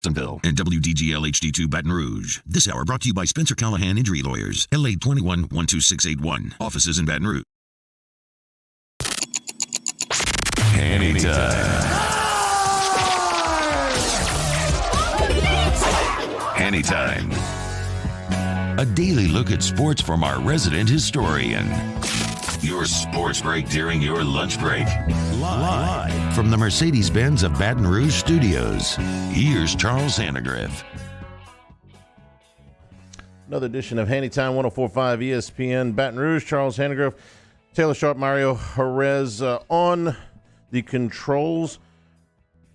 Jacksonville and WDGL HD2 Baton Rouge. This hour brought to you by Spencer Callahan Injury Lawyers, LA 21 12681. Offices in Baton Rouge. Hanny time. Hanny time. A daily look at sports from our resident historian. Your sports break during your lunch break. Live from the Mercedes-Benz of Baton Rouge studios. Here's Charles Hannegriff. Another edition of Hanny Time, 104.5 ESPN Baton Rouge. Charles Hannegriff, Taylor Sharp, Mario Jerez on the controls.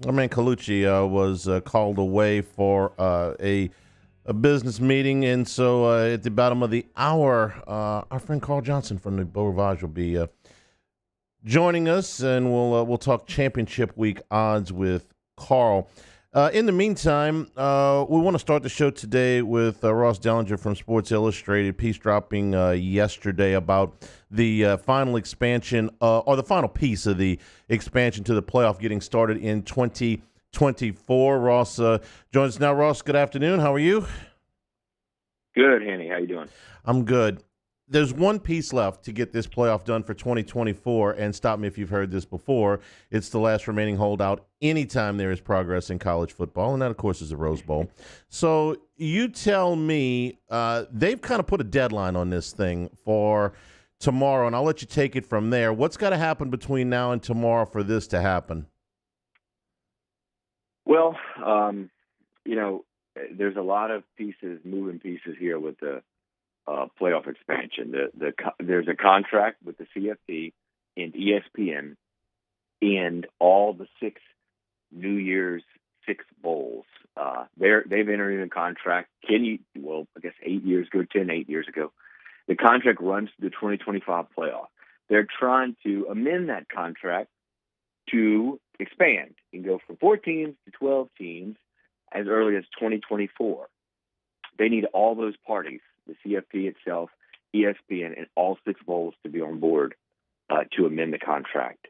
Our man Colucci was called away for a business meeting, and so at the bottom of the hour, our friend Carl Johnson from the Beau Rivage will be joining us, and we'll talk championship week odds with Carl. In the meantime, we want to start the show today with Ross Dellinger from Sports Illustrated, piece dropping yesterday about the final expansion, or the final piece of the expansion to the playoff getting started in 2024. Ross joins us now. Ross, good afternoon. How are you? Good, Hanny. How you doing? I'm good. There's one piece left to get this playoff done for 2024, and stop me if you've heard this before. It's the last remaining holdout anytime there is progress in college football, and that, of course, is the Rose Bowl. So you tell me, they've kind of put a deadline on this thing for tomorrow, and I'll let you take it from there. What's got to happen between now and tomorrow for this to happen? Well, there's a lot of moving pieces here with the playoff expansion. There's a contract with the CFP and ESPN and all the New Year's Six bowls. They've entered in a contract. 8 years ago. The contract runs to the 2025 playoff. They're trying to amend that contract to expand and go from 4 teams to 12 teams as early as 2024. They need all those parties, the CFP itself, ESPN, and all 6 bowls to be on board to amend the contract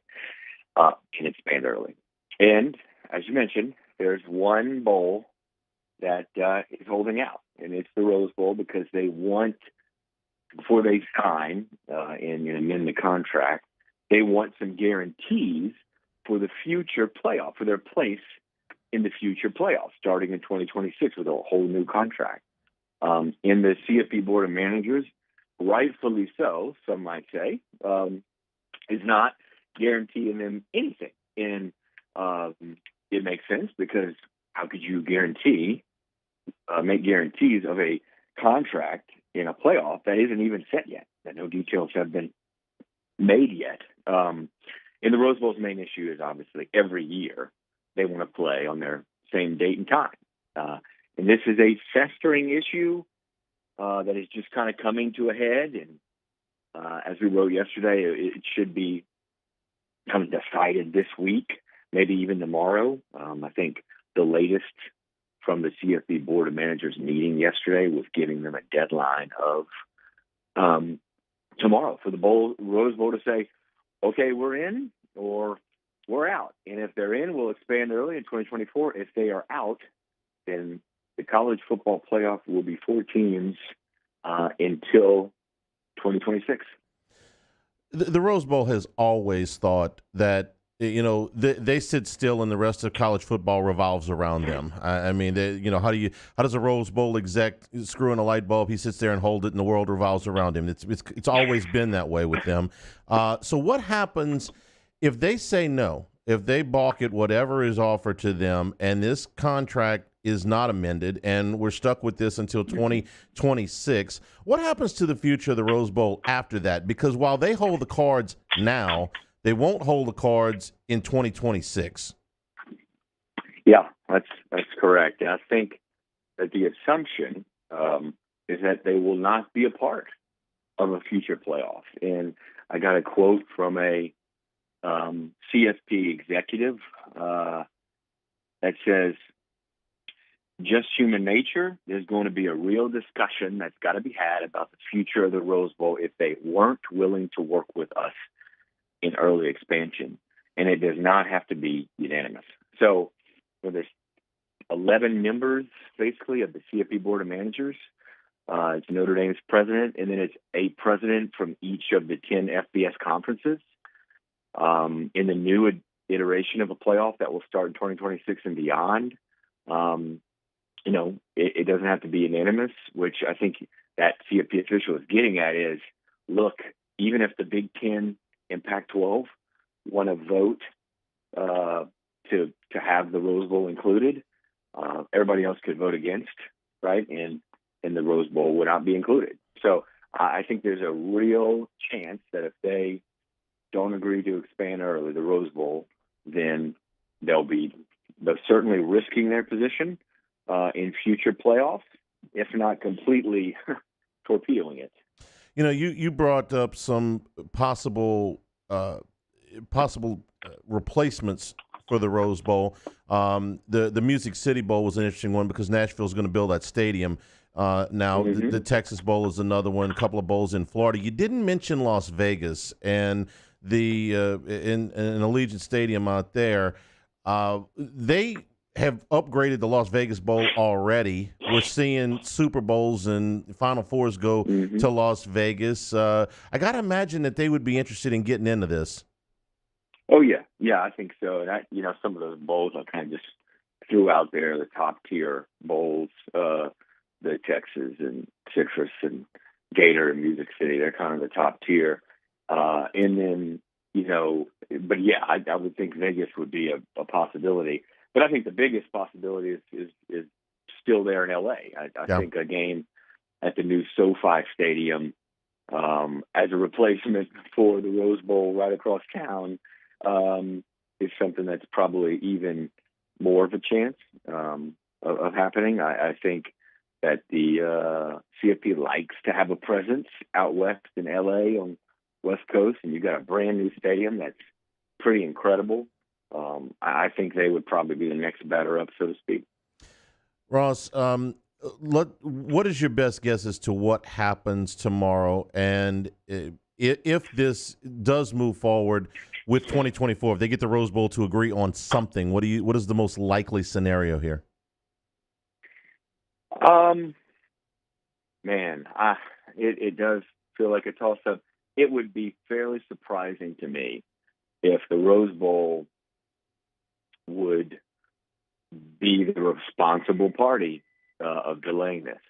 and expand early. And as you mentioned, there's one bowl that is holding out, and it's the Rose Bowl, because they want, before they sign and amend the contract, they want some guarantees for the future playoff, for their place in the future playoffs, starting in 2026 with a whole new contract. In the CFP Board of Managers, rightfully so, some might say, is not guaranteeing them anything. And it makes sense, because how could you make guarantees of a contract in a playoff that isn't even set yet, that no details have been made yet? And the Rose Bowl's main issue is obviously every year they want to play on their same date and time. And this is a festering issue that is just kind of coming to a head. And as we wrote yesterday, it should be kind of decided this week, maybe even tomorrow. I think the latest from the CFB Board of Managers meeting yesterday was giving them a deadline of tomorrow for the Rose Bowl to say, okay, we're in or we're out. And if they're in, we'll expand early in 2024. If they are out, then the college football playoff will be 4 teams until 2026. The Rose Bowl has always thought that, they sit still and the rest of college football revolves around them. I mean, how does a Rose Bowl exec screw in a light bulb? He sits there and holds it, and the world revolves around him. It's always been that way with them. So what happens if they say no, if they balk at whatever is offered to them, and this contract is not amended, and we're stuck with this until 2026? What happens to the future of the Rose Bowl after that? Because while they hold the cards now, they won't hold the cards in 2026. Yeah, that's correct. And I think that the assumption is that they will not be a part of a future playoff. And I got a quote from a CFP executive that says, just human nature, there's going to be a real discussion that's got to be had about the future of the Rose Bowl if they weren't willing to work with us in early expansion. And it does not have to be unanimous. So there's 11 members, basically, of the CFP Board of Managers. It's Notre Dame's president, and then it's a president from each of the 10 FBS conferences. In the new iteration of a playoff that will start in 2026 and beyond, it doesn't have to be unanimous, which I think that CFP official is getting at is, look, even if the Big Ten and Pac-12 want to vote to have the Rose Bowl included, everybody else could vote against, right? And the Rose Bowl would not be included. So I think there's a real chance that if they don't agree to expand early the Rose Bowl, then they're certainly risking their position in future playoffs, if not completely torpedoing it. You brought up some possible replacements for the Rose Bowl. The Music City Bowl was an interesting one because Nashville's going to build that stadium. Now, the Texas Bowl is another one, a couple of bowls in Florida. You didn't mention Las Vegas and the in Allegiant Stadium out there. They have upgraded the Las Vegas Bowl already. We're seeing Super Bowls and Final Fours go to Las Vegas. I got to imagine that they would be interested in getting into this. Oh, yeah. Yeah, I think so. And, some of those bowls I kind of just threw out there, the top-tier bowls, the Texas and Citrus and Gator and Music City, they're kind of the top tier. And then, but yeah, I would think Vegas would be a possibility. But I think the biggest possibility is still there in L.A. I think a game at the new SoFi Stadium as a replacement for the Rose Bowl right across town is something that's probably even more of a chance of happening. I think that the CFP likes to have a presence out west in L.A. on West Coast, and you've got a brand new stadium that's pretty incredible. I think they would probably be the next batter up, so to speak. Ross, what is your best guess as to what happens tomorrow? And if this does move forward with 2024, if they get the Rose Bowl to agree on something, what is the most likely scenario here? It does feel like a toss-up. It would be fairly surprising to me if the Rose Bowl would be the responsible party of delaying this.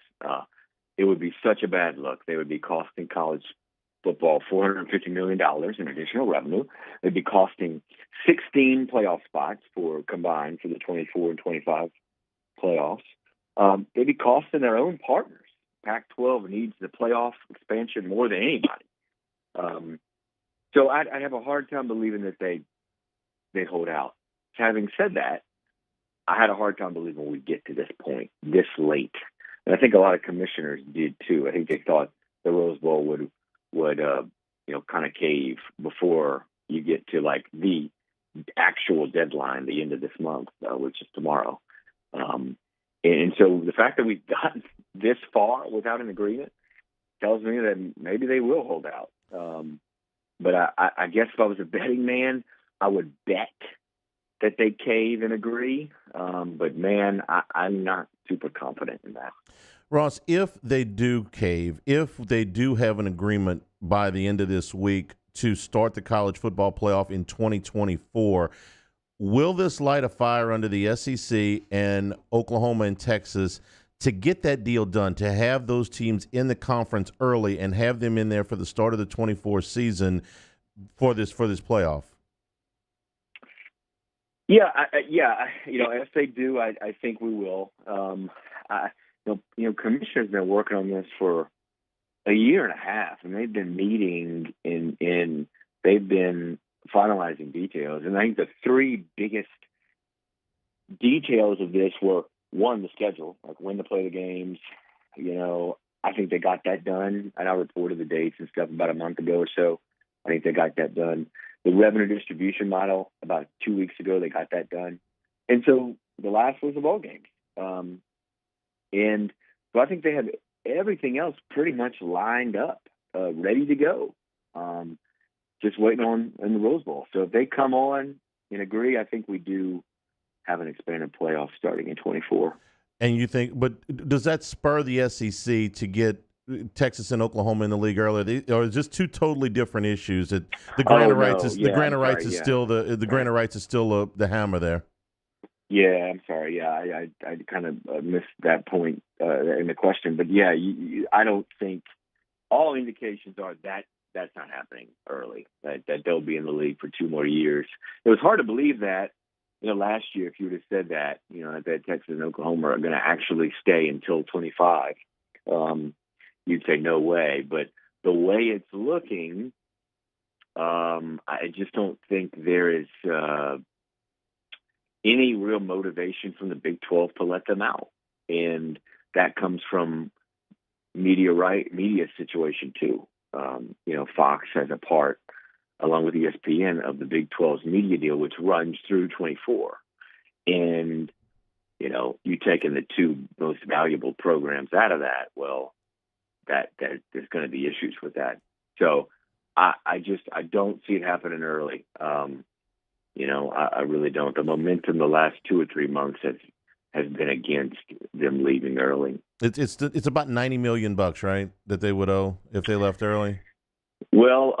It would be such a bad look. They would be costing college football $450 million in additional revenue. They'd be costing 16 playoff spots combined for the 24 and 25 playoffs. They'd be costing their own partners. Pac-12 needs the playoff expansion more than anybody. So I'd have a hard time believing that they hold out. Having said that, I had a hard time believing we'd get to this point this late. And I think a lot of commissioners did too. I think they thought the Rose Bowl would kind of cave before you get to like the actual deadline, the end of this month, which is tomorrow. And so the fact that we've gotten this far without an agreement tells me that maybe they will hold out. But I guess if I was a betting man, I would bet that they cave and agree. But, man, I'm not super confident in that. Ross, if they do cave, if they do have an agreement by the end of this week to start the college football playoff in 2024, will this light a fire under the SEC and Oklahoma and Texas to get that deal done, to have those teams in the conference early and have them in there for the start of the 24 season for this playoff? Yeah. If they do, I think we will. Commissioners have been working on this for a year and a half, and they've been meeting and they've been finalizing details. And I think the three biggest details of this were, one, the schedule, like when to play the games. I think they got that done, and I reported the dates and stuff about a month ago or so. I think they got that done. The revenue distribution model, about 2 weeks ago, they got that done. And so the last was the bowl games. And so I think they have everything else pretty much lined up, ready to go, just waiting on in the Rose Bowl. So if they come on and agree, I think we do have an expanded playoff starting in 24. And you think, but does that spur the SEC to get Texas and Oklahoma in the league earlier, or is just two totally different issues? That the grant of rights is still the grant of rights is still the hammer there. Yeah, I'm sorry. Yeah, I kind of missed that point in the question, but yeah, I don't think all indications are that that's not happening early. That they'll be in the league for 2 more years. It was hard to believe that. Last year, if you would have said that, that Texas and Oklahoma are going to actually stay until 25, you'd say no way. But the way it's looking, I just don't think there is any real motivation from the Big 12 to let them out. And that comes from media situation too. Fox has a part, along with ESPN, of the Big 12's media deal, which runs through 24. And, you taking the 2 most valuable programs out of that, well, that there's going to be issues with that. So I don't see it happening early. I really don't. The momentum the last 2 or 3 months has been against them leaving early. It's about $90 million, right, that they would owe if they left early? Well,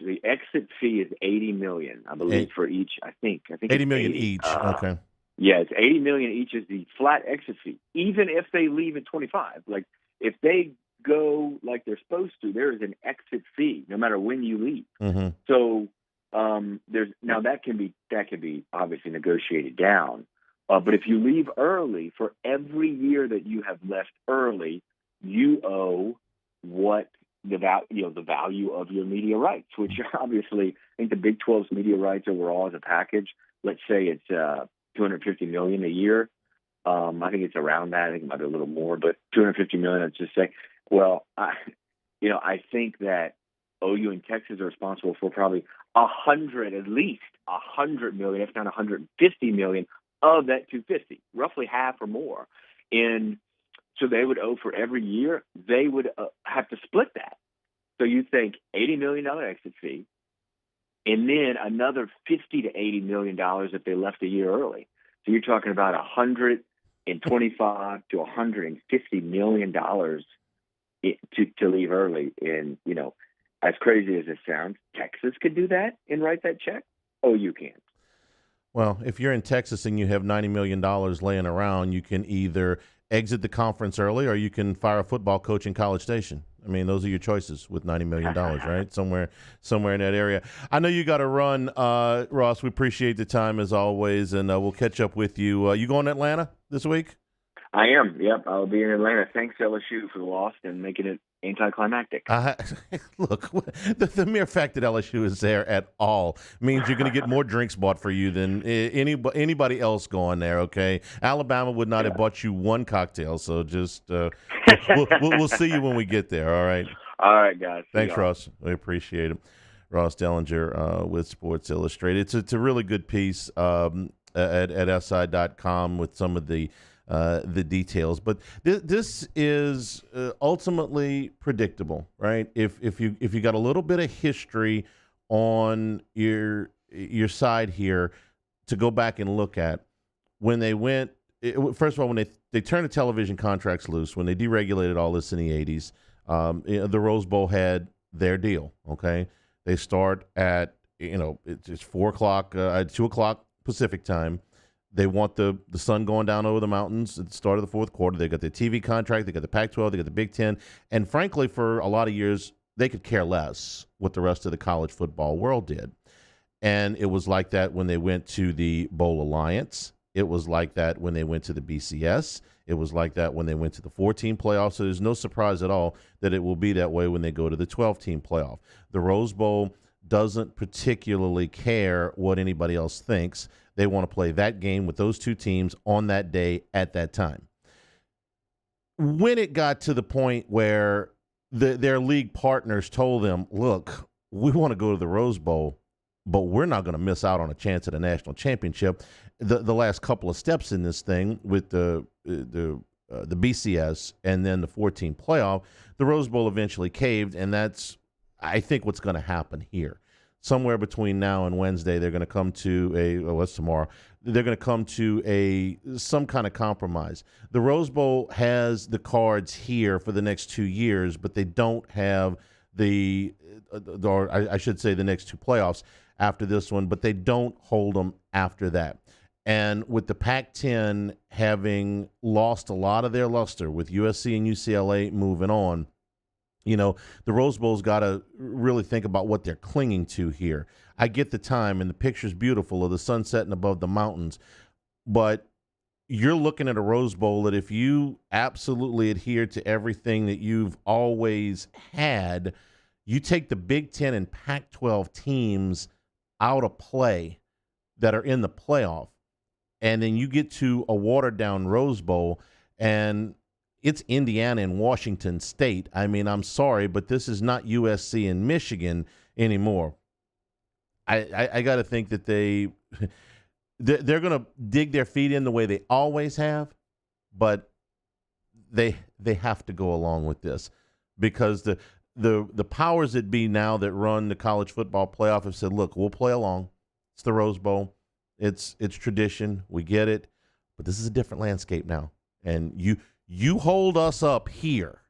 the exit fee is $80 million, I believe, for each. I think $80 million each. Okay. Yeah, it's $80 million each is the flat exit fee. Even if they leave at 25, like if they go like they're supposed to, there is an exit fee no matter when you leave. Mm-hmm. So that can be obviously negotiated down. But if you leave early, for every year that you have left early, you owe what the value of your media rights, which obviously I think the Big 12's media rights overall as a package, let's say it's $250 million a year. I think it's around that. I think it might be a little more, but $250 million. Let's just say. Well, I think that OU and Texas are responsible for probably at least $100 million, if not $150 million of that 250, roughly half or more. And so they would owe for every year. They would have to split that. So you think $80 million exit fee, and then another $50 to $80 million if they left a year early. So you're talking about $125 to $150 million to leave early. And as crazy as it sounds, Texas could do that and write that check. Oh, you can't. Well, if you're in Texas and you have $90 million laying around, you can either exit the conference early or you can fire a football coach in College Station. I mean, those are your choices with $90 million, right? Somewhere in that area. I know you got to run, Ross. We appreciate the time as always, and we'll catch up with you. You going to Atlanta this week? I am. Yep, I'll be in Atlanta. Thanks, LSU, for the loss and making it anticlimactic. Look, the mere fact that LSU is there at all means you're going to get more drinks bought for you than anybody else going there, okay? Alabama would not have bought you one cocktail, so just we'll see you when we get there, all right? All right, guys. Thanks, Ross. We appreciate it. Ross Dellinger with Sports Illustrated. It's a really good piece at SI.com with some of the details, but this is ultimately predictable, right? If you got a little bit of history on your side here to go back and look at when they went. First of all, when they turned the television contracts loose, when they deregulated all this in the 80s, the Rose Bowl had their deal. Okay, they start at it's 4 o'clock, 2 o'clock Pacific time. They want the sun going down over the mountains at the start of the fourth quarter. They got the TV contract. They got the Pac-12. They got the Big Ten. And frankly, for a lot of years, they could care less what the rest of the college football world did. And it was like that when they went to the Bowl Alliance. It was like that when they went to the BCS. It was like that when they went to the 14 playoff. So there's no surprise at all that it will be that way when they go to the 12-team playoff. The Rose Bowl doesn't particularly care what anybody else thinks. They want to play that game with those two teams on that day at that time. When it got to the point where their league partners told them, look, we want to go to the Rose Bowl, but we're not going to miss out on a chance at a national championship. The last couple of steps in this thing with the BCS and then the 14 playoff, the Rose Bowl eventually caved, and that's, I think, what's going to happen here. Somewhere between now and Wednesday, they're going to come to what's tomorrow? they're going to come to some kind of compromise. The Rose Bowl has the cards here for the next 2 years, but they don't have or I should say the next 2 playoffs after this one, but they don't hold them after that. And with the Pac-10 having lost a lot of their luster with USC and UCLA moving on, the Rose Bowl's got to really think about what they're clinging to here. I get the time, and the picture's beautiful of the sun setting above the mountains, but you're looking at a Rose Bowl that if you absolutely adhere to everything that you've always had, you take the Big Ten and Pac-12 teams out of play that are in the playoff, and then you get to a watered-down Rose Bowl, and it's Indiana and Washington State. I mean, I'm sorry, but this is not USC and Michigan anymore. I got to think that they're going to dig their feet in the way they always have, but they have to go along with this because the powers that be now that run the college football playoff have said, look, we'll play along. It's the Rose Bowl. It's tradition. We get it. But this is a different landscape now. And you hold us up here.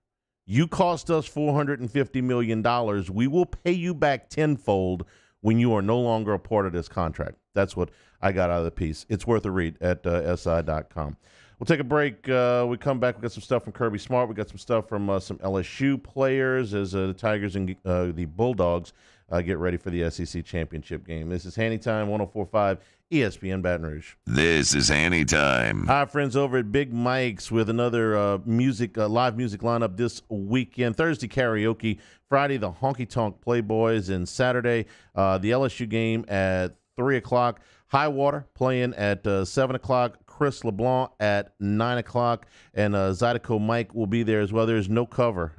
You cost us $450 million. We will pay you back tenfold when you are no longer a part of this contract. That's what I got out of the piece. It's worth a read at SI.com. We'll take a break. We come back. We got some stuff from Kirby Smart. We got some stuff from some LSU players as the Tigers and the Bulldogs get ready for the SEC championship game. This is Hanny Time, 104.5 ESPN Baton Rouge. This is Hanny Time. Hi, friends over at Big Mike's with another live music lineup this weekend. Thursday, karaoke. Friday, the Honky Tonk Playboys. And Saturday, the LSU game at 3 o'clock. High Water playing at 7 o'clock. Chris LeBlanc at 9 o'clock. And Zydeco Mike will be there as well. There's no cover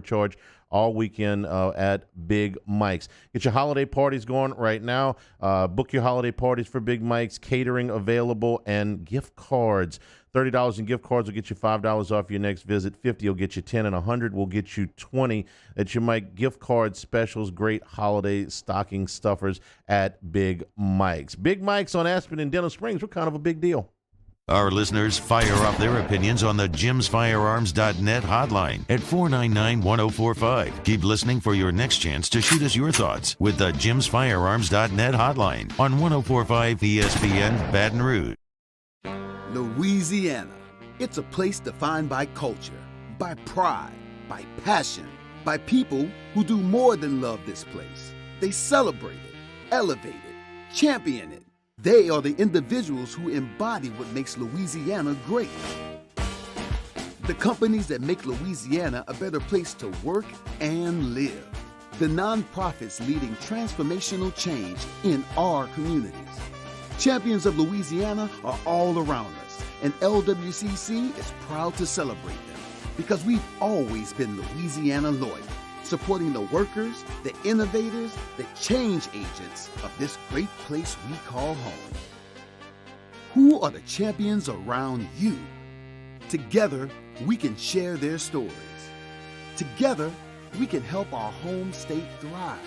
charge all weekend at Big Mike's. Get your holiday parties going right now. Book your holiday parties for Big Mike's. Catering available and gift cards. $30 in gift cards will get you $5 off your next visit. $50 will get you $10, and $100 will get you $20. That's your Mike gift card specials. Great holiday stocking stuffers at Big Mike's. Big Mike's on Aspen and Denham Springs. We're kind of a big deal. Our listeners fire off their opinions on the jimsfirearms.net hotline at 499-1045. Keep listening for your next chance to shoot us your thoughts with the jimsfirearms.net hotline on 104.5 ESPN Baton Rouge. Louisiana. It's a place defined by culture, by pride, by passion, by people who do more than love this place. They celebrate it, elevate it, champion it. They are the individuals who embody what makes Louisiana great. The companies that make Louisiana a better place to work and live. The nonprofits leading transformational change in our communities. Champions of Louisiana are all around us, and LWCC is proud to celebrate them because we've always been Louisiana loyal, supporting the workers, the innovators, the change agents of this great place we call home. Who are the champions around you? Together, we can share their stories. Together, we can help our home state thrive.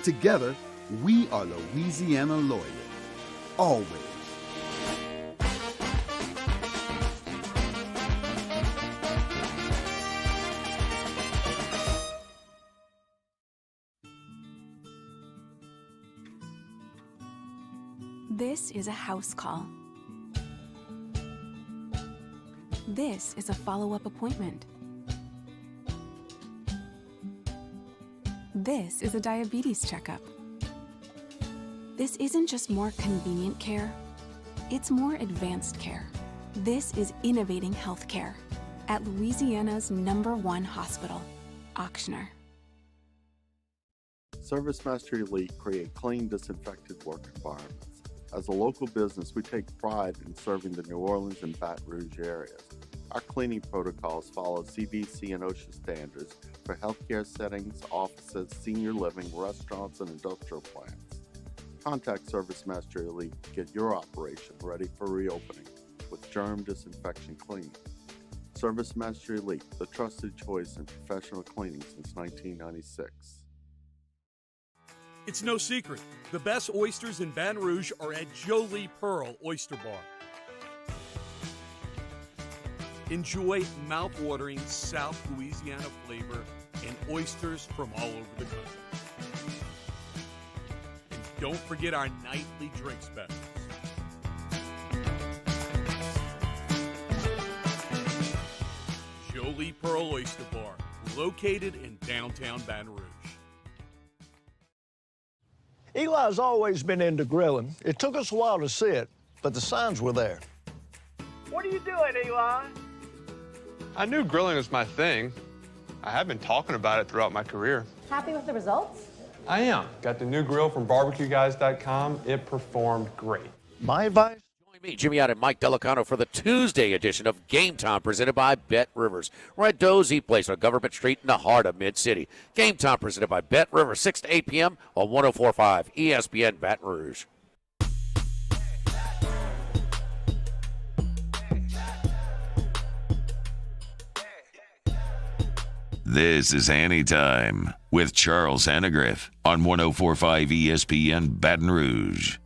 Together, we are Louisiana loyal. Always. This is a house call. This is a follow-up appointment. This is a diabetes checkup. This isn't just more convenient care, it's more advanced care. This is innovating healthcare at Louisiana's #1 hospital, Auctioner. ServiceMaster Elite create clean, disinfected work environments. As a local business, we take pride in serving the New Orleans and Baton Rouge areas. Our cleaning protocols follow CDC and OSHA standards for healthcare settings, offices, senior living, restaurants, and industrial plants. Contact ServiceMaster Elite to get your operation ready for reopening with germ disinfection cleaning. ServiceMaster Elite, the trusted choice in professional cleaning since 1996. It's no secret. The best oysters in Baton Rouge are at Jolie Pearl Oyster Bar. Enjoy mouth-watering South Louisiana flavor and oysters from all over the country. And don't forget our nightly drink specials. Jolie Pearl Oyster Bar, located in downtown Baton Rouge. Eli's always been into grilling. It took us a while to see it, but the signs were there. What are you doing, Eli? I knew grilling was my thing. I have been talking about it throughout my career. Happy with the results? I am. Got the new grill from barbecueguys.com. It performed great. My advice? Join me, Jimmy Out and Mike Delicano for the Tuesday edition of Game Time presented by Bet Rivers. We're at Dozy Place on Government Street in the heart of Mid-City. Game Time presented by Bet Rivers, 6 to 8 p.m. on 104.5 ESPN Baton Rouge. This is Hanny Time with Charles Hannegriff on 104.5 ESPN Baton Rouge.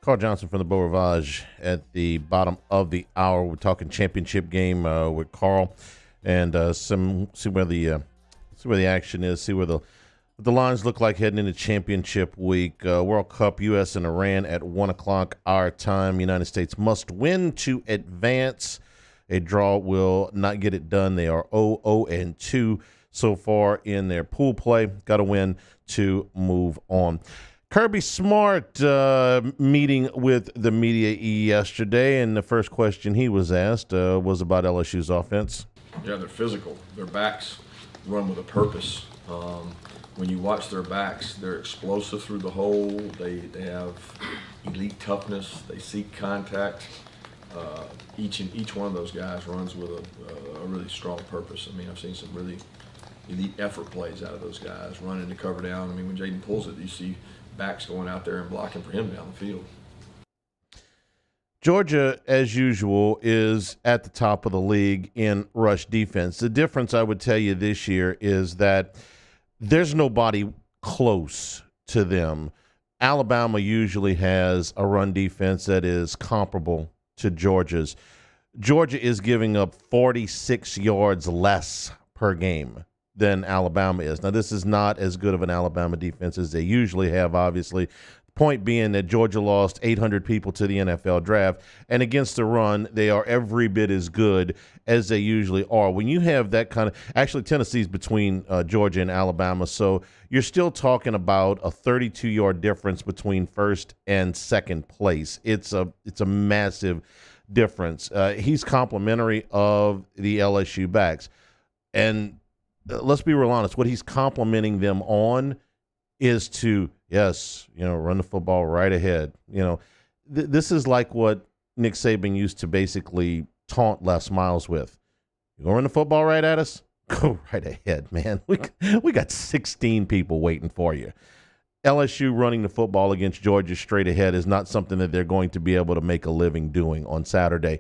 Carl Johnson from the Beau Rivage at the bottom of the hour. We're talking championship game with Carl, and see where the action is, see where the lines look like heading into championship week. World Cup, U.S. and Iran at 1 o'clock our time. United States must win to advance. A draw will not get it done. They are 0-2 so far in their pool play. Got to win to move on. Kirby Smart meeting with the media yesterday, and the first question he was asked was about LSU's offense. Yeah, they're physical. Their backs run with a purpose. When you watch their backs, they're explosive through the hole. They have elite toughness. They seek contact. Each one of those guys runs with a really strong purpose. I mean, I've seen some really elite effort plays out of those guys, running to cover down. I mean, when Jaden pulls it, you see backs going out there and blocking for him down the field. Georgia, as usual, is at the top of the league in rush defense. The difference, I would tell you, this year is that there's nobody close to them. Alabama usually has a run defense that is comparable to Georgia's. Georgia is giving up 46 yards less per game than Alabama is. Now, this is not as good of an Alabama defense as they usually have, obviously. Point being that Georgia lost 800 people to the NFL draft, and against the run, they are every bit as good as they usually are. When you have that kind of – actually, Tennessee's between Georgia and Alabama, so you're still talking about a 32-yard difference between first and second place. It's a massive difference. He's complimentary of the LSU backs. And let's be real honest, what he's complimenting them on is to – yes, run the football right ahead. This is like what Nick Saban used to basically taunt Les Miles with. You gonna run the football right at us? Go right ahead, man. We got 16 people waiting for you. LSU running the football against Georgia straight ahead is not something that they're going to be able to make a living doing on Saturday.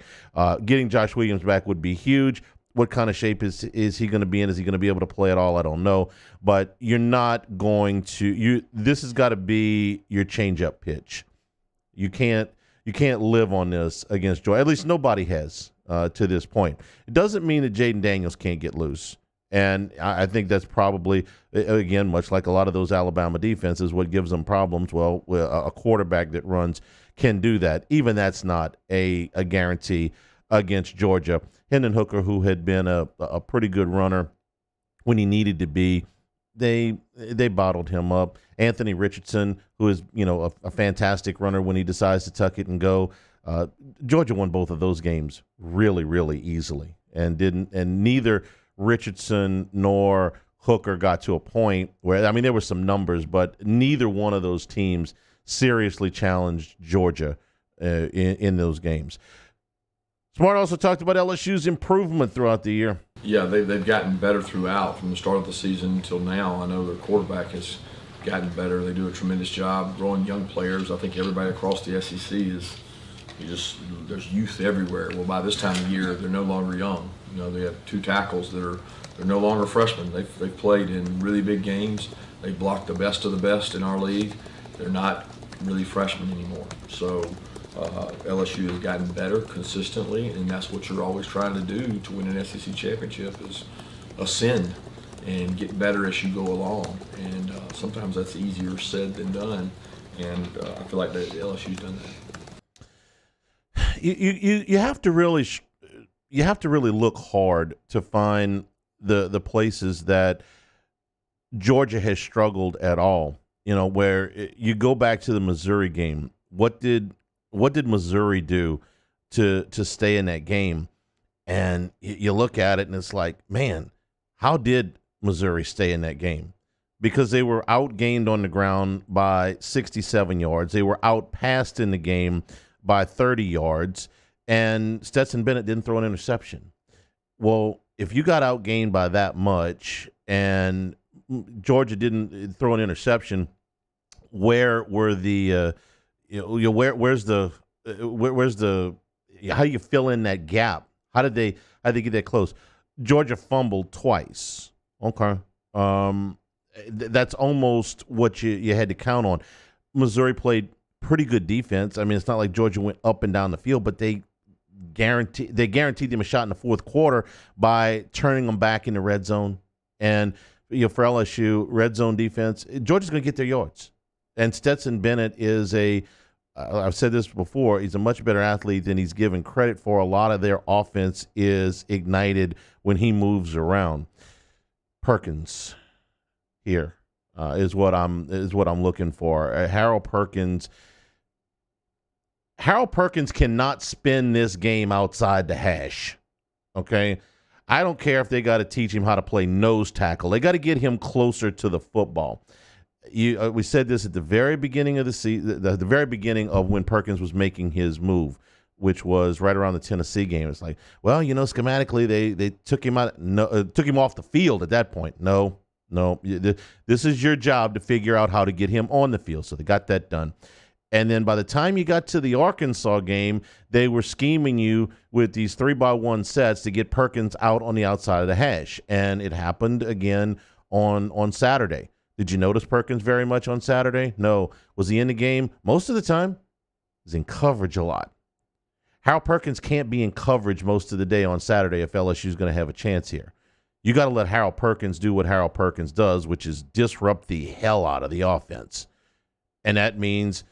Getting Josh Williams back would be huge. What kind of shape is he going to be in? Is he going to be able to play at all? I don't know. But you're not going to this has got to be your change-up pitch. You can't live on this against Georgia. At least nobody has to this point. It doesn't mean that Jaden Daniels can't get loose. And I think that's probably, again, much like a lot of those Alabama defenses, what gives them problems. Well, a quarterback that runs can do that. Even that's not a guarantee against Georgia. Hendon Hooker, who had been a pretty good runner when he needed to be, they bottled him up. Anthony Richardson, who is a fantastic runner when he decides to tuck it and go. Georgia won both of those games really, really easily, and neither Richardson nor Hooker got to a point where, there were some numbers, but neither one of those teams seriously challenged Georgia in those games. Smart also talked about LSU's improvement throughout the year. Yeah, they've gotten better throughout from the start of the season until now. I know their quarterback has gotten better. They do a tremendous job growing young players. I think everybody across the SEC is There's youth everywhere. Well, by this time of year, they're no longer young. They have 2 tackles they're no longer freshmen. They've played in really big games. They blocked the best of the best in our league. They're not really freshmen anymore. So LSU has gotten better consistently, and that's what you're always trying to do to win an SEC championship is ascend and get better as you go along. And sometimes that's easier said than done. And I feel like LSU's done that. You have to really look hard to find the places that Georgia has struggled at all. Where you go back to the Missouri game. What did Missouri do to stay in that game? And you look at it and it's like, man, how did Missouri stay in that game? Because they were outgained on the ground by 67 yards. They were outpassed in the game by 30 yards, and Stetson Bennett didn't throw an interception. Well, if you got outgained by that much and Georgia didn't throw an interception, where's the how do you fill in that gap? How did they get that close? Georgia fumbled twice. Okay. That's almost what you had to count on. Missouri played pretty good defense. I mean, it's not like Georgia went up and down the field, but they guaranteed them a shot in the fourth quarter by turning them back in the red zone. And for LSU, red zone defense, Georgia's going to get their yards. And Stetson Bennett is I've said this before, he's a much better athlete than he's given credit for. A lot of their offense is ignited when he moves around. Perkins here is what I'm looking for. Harold Perkins cannot spin this game outside the hash. Okay? I don't care if they got to teach him how to play nose tackle. They got to get him closer to the football. We said this at the very beginning of the season, the very beginning of when Perkins was making his move, which was right around the Tennessee game. It's like, well, schematically they took him out, took him off the field at that point. No, this is your job to figure out how to get him on the field. So they got that done. And then by the time you got to the Arkansas game, they were scheming you with these 3-by-1 sets to get Perkins out on the outside of the hash. And it happened again on Saturday. Did you notice Perkins very much on Saturday? No. Was he in the game? Most of the time, he's in coverage a lot. Harold Perkins can't be in coverage most of the day on Saturday if LSU is going to have a chance here. You got to let Harold Perkins do what Harold Perkins does, which is disrupt the hell out of the offense. And that means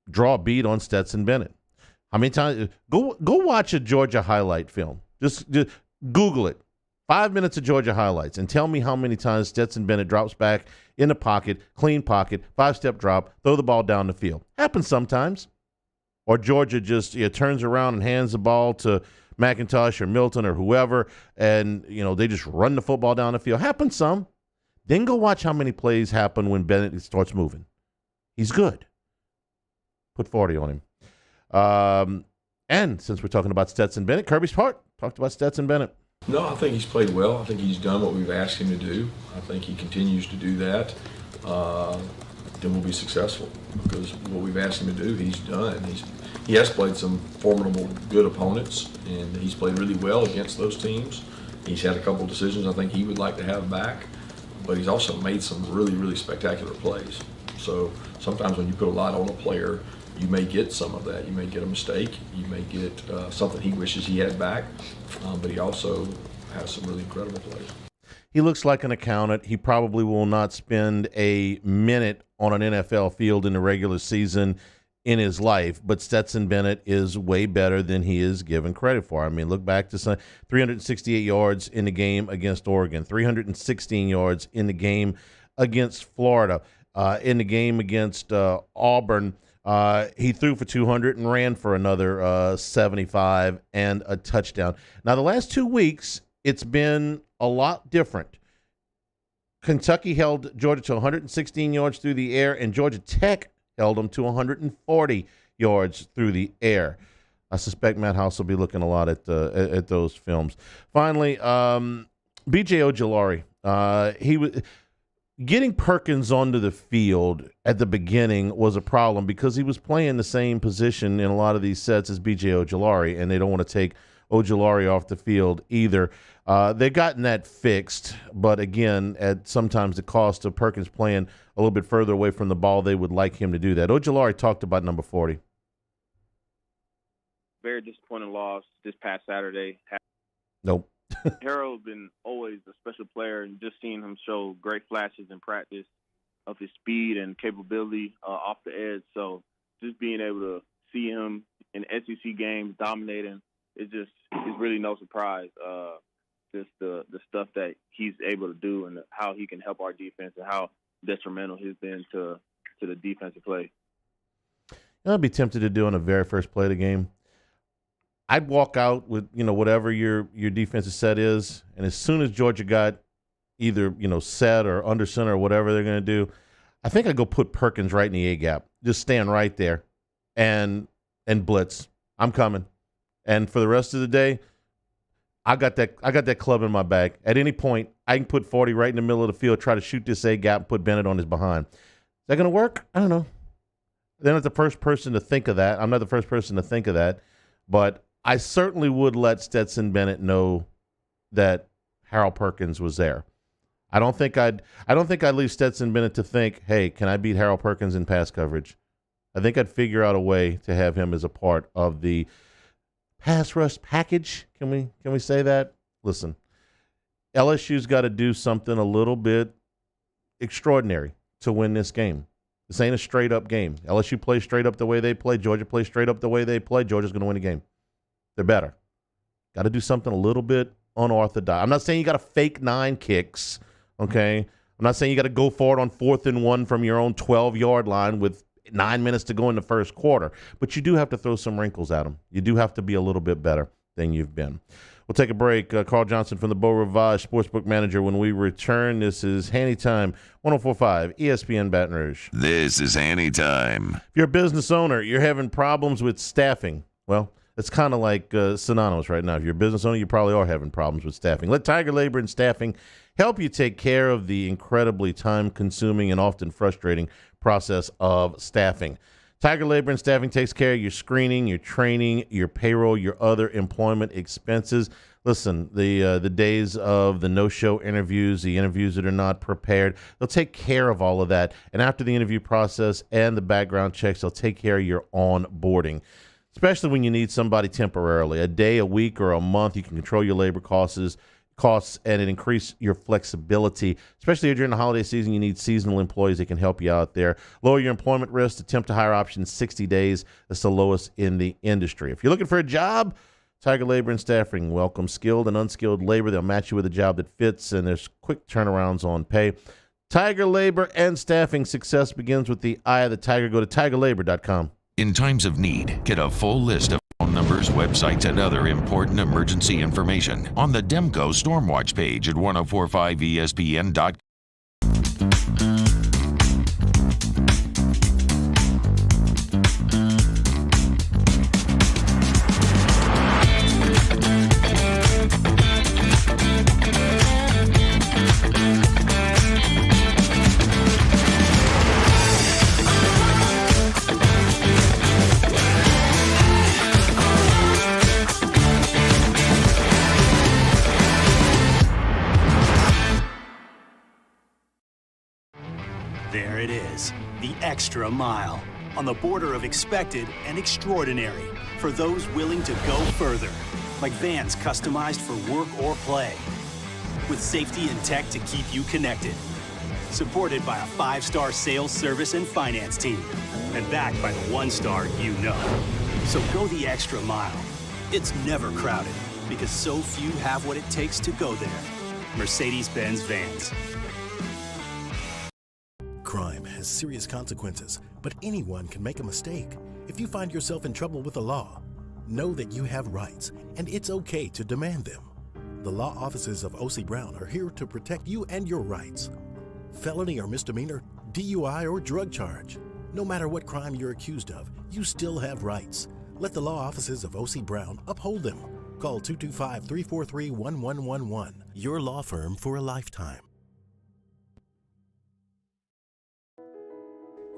draw a bead on Stetson Bennett. How many times? Go watch a Georgia highlight film. Just Google it. 5 minutes of Georgia highlights and tell me how many times Stetson Bennett drops back in the pocket, clean pocket, 5-step drop, throw the ball down the field. Happens sometimes. Or Georgia just turns around and hands the ball to McIntosh or Milton or whoever, and they just run the football down the field. Happens some. Then go watch how many plays happen when Bennett starts moving. He's good. Put 40 on him. And since we're talking about Stetson Bennett, Kirby Smart talked about Stetson Bennett. No, I think he's played well. I think he's done what we've asked him to do. I think he continues to do that. Then we'll be successful because what we've asked him to do, he's done. He has played some formidable, good opponents, and he's played really well against those teams. He's had a couple of decisions I think he would like to have back, but he's also made some really, really spectacular plays. So sometimes when you put a lot on a player, you may get some of that. You may get a mistake. You may get something he wishes he had back, but he also has some really incredible plays. He looks like an accountant. He probably will not spend a minute on an NFL field in the regular season in his life, but Stetson Bennett is way better than he is given credit for. I mean, look back to 368 yards in the game against Oregon, 316 yards in the game against Florida, in the game against Auburn. He threw for 200 and ran for another 75 and a touchdown. Now, the last 2 weeks, it's been a lot different. Kentucky held Georgia to 116 yards through the air, and Georgia Tech held them to 140 yards through the air. I suspect Matt House will be looking a lot at those films. Finally, B.J. Ojulari. getting Perkins onto the field at the beginning was a problem because he was playing the same position in a lot of these sets as B.J. Ojulari, and they don't want to take Ojulari off the field either. They've gotten that fixed, but again, at sometimes the cost of Perkins playing a little bit further away from the ball, they would like him to do that. Ojulari talked about number 40. Very disappointing loss this past Saturday. Nope. Harold's been always a special player, and just seeing him show great flashes in practice of his speed and capability off the edge. So just being able to see him in SEC games dominating, it's really no surprise. Just the stuff that he's able to do and how he can help our defense and how detrimental he's been to the defensive play. I'd be tempted to do on the very first play of the game. I'd walk out with, whatever your defensive set is, and as soon as Georgia got either, set or under center or whatever they're going to do, I think I'd go put Perkins right in the A-gap. Just stand right there and blitz. I'm coming. And for the rest of the day, I got that club in my bag. At any point, I can put 40 right in the middle of the field, try to shoot this A-gap and put Bennett on his behind. Is that going to work? I don't know. They're not the first person to think of that. I'm not the first person to think of that. But I certainly would let Stetson Bennett know that Harold Perkins was there. I don't think I'd leave Stetson Bennett to think, hey, can I beat Harold Perkins in pass coverage? I think I'd figure out a way to have him as a part of the pass rush package. Can we say that? Listen, LSU's got to do something a little bit extraordinary to win this game. This ain't a straight-up game. LSU plays straight up the way they play. Georgia plays straight up the way they play. Georgia's going to win the game. They're better. Got to do something a little bit unorthodox. I'm not saying you got to fake 9 kicks, okay? I'm not saying you got to go for it on 4th and 1 from your own 12-yard line with 9 minutes to go in the first quarter. But you do have to throw some wrinkles at them. You do have to be a little bit better than you've been. We'll take a break. Carl Johnson from the Beau Rivage Sportsbook Manager. When we return, this is Hanny Time, 104.5 ESPN Baton Rouge. This is Hanny Time. If you're a business owner, you're having problems with staffing. Well, it's kind of like synonymous right now. If you're a business owner, you probably are having problems with staffing. Let Tiger Labor and Staffing help you take care of the incredibly time-consuming and often frustrating process of staffing. Tiger Labor and Staffing takes care of your screening, your training, your payroll, your other employment expenses. Listen, the days of the no-show interviews, the interviews that are not prepared, they'll take care of all of that. And after the interview process and the background checks, they'll take care of your onboarding, especially when you need somebody temporarily. A day, a week, or a month, you can control your labor costs and it increase your flexibility, especially during the holiday season. You need seasonal employees that can help you out there. Lower your employment risk. Attempt to hire option 60 days. That's the lowest in the industry. If you're looking for a job, Tiger Labor and Staffing welcome skilled and unskilled labor. They'll match you with a job that fits, and there's quick turnarounds on pay. Tiger Labor and Staffing. Success begins with the eye of the tiger. Go to tigerlabor.com. In times of need, get a full list of phone numbers, websites, and other important emergency information on the Demco Stormwatch page at 1045ESPN.com. There it is, the extra mile, on the border of expected and extraordinary for those willing to go further, like vans customized for work or play, with safety and tech to keep you connected, supported by a 5-star sales, service, and finance team, and backed by the 1-star you know. So go the extra mile. It's never crowded, because so few have what it takes to go there. Mercedes-Benz Vans. Crime has serious consequences, but anyone can make a mistake. If you find yourself in trouble with the law, know that you have rights, and it's okay to demand them. The law offices of O.C. Brown are here to protect you and your rights. Felony or misdemeanor, DUI or drug charge. No matter what crime you're accused of, you still have rights. Let the law offices of O.C. Brown uphold them. Call 225-343-1111. Your law firm for a lifetime.